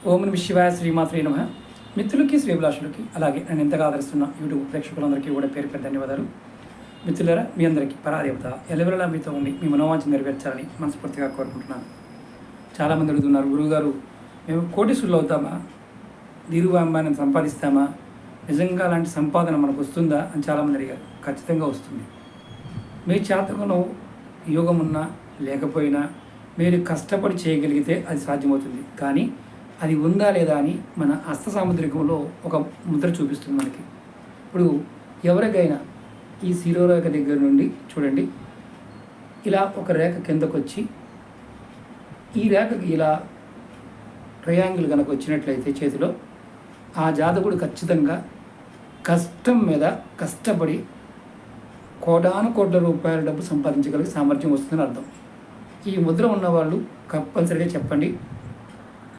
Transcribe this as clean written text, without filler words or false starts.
ఓం నమః శివాయ, శ్రీమాత్రే నమః. మిత్రులకి, శ్రీభిలాషులకి, అలాగే నన్ను ఎంతగా ఆదరిస్తున్న యూట్యూబ్ ప్రేక్షకులందరికీ కూడా పేరు పేరు ధన్యవాదాలు. మిత్రులారా, మీ అందరికీ పరాదేవత ఎల్లవెల్లలా మీతో ఉండి మీ మనోవాంఛ నెరవేర్చాలని మనస్ఫూర్తిగా కోరుకుంటున్నాను. చాలామంది అడుగుతున్నారు, గురువుగారు మేము కోటీశ్వరులు అవుతామా, ధీరువాంబాన్ని సంపాదిస్తామా, నిజంగా అలాంటి సంపాదన మనకు వస్తుందా అని చాలామంది అడిగారు. ఖచ్చితంగా వస్తుంది. మీ జాతకంలో యోగం ఉన్నా లేకపోయినా మీరు కష్టపడి చేయగలిగితే అది సాధ్యమవుతుంది. కానీ అది ఉందా లేదా అని మన హస్త సాముద్రికంలో ఒక ముద్ర చూపిస్తుంది మనకి. ఇప్పుడు ఎవరికైనా ఈ శిరోరేఖ దగ్గర నుండి చూడండి, ఇలా ఒక రేఖ కిందకు వచ్చి ఈ రేఖకి ఇలా ట్రయాంగిల్ కనుక వచ్చినట్లయితే చేతిలో, ఆ జాతకుడు ఖచ్చితంగా కష్టం మీద కష్టపడి కోటాను కోట్ల రూపాయల డబ్బు సంపాదించగలిగే సామర్థ్యం వస్తుందని అర్థం. ఈ ముద్ర ఉన్నవాళ్ళు కంపల్సరీగా చెప్పండి,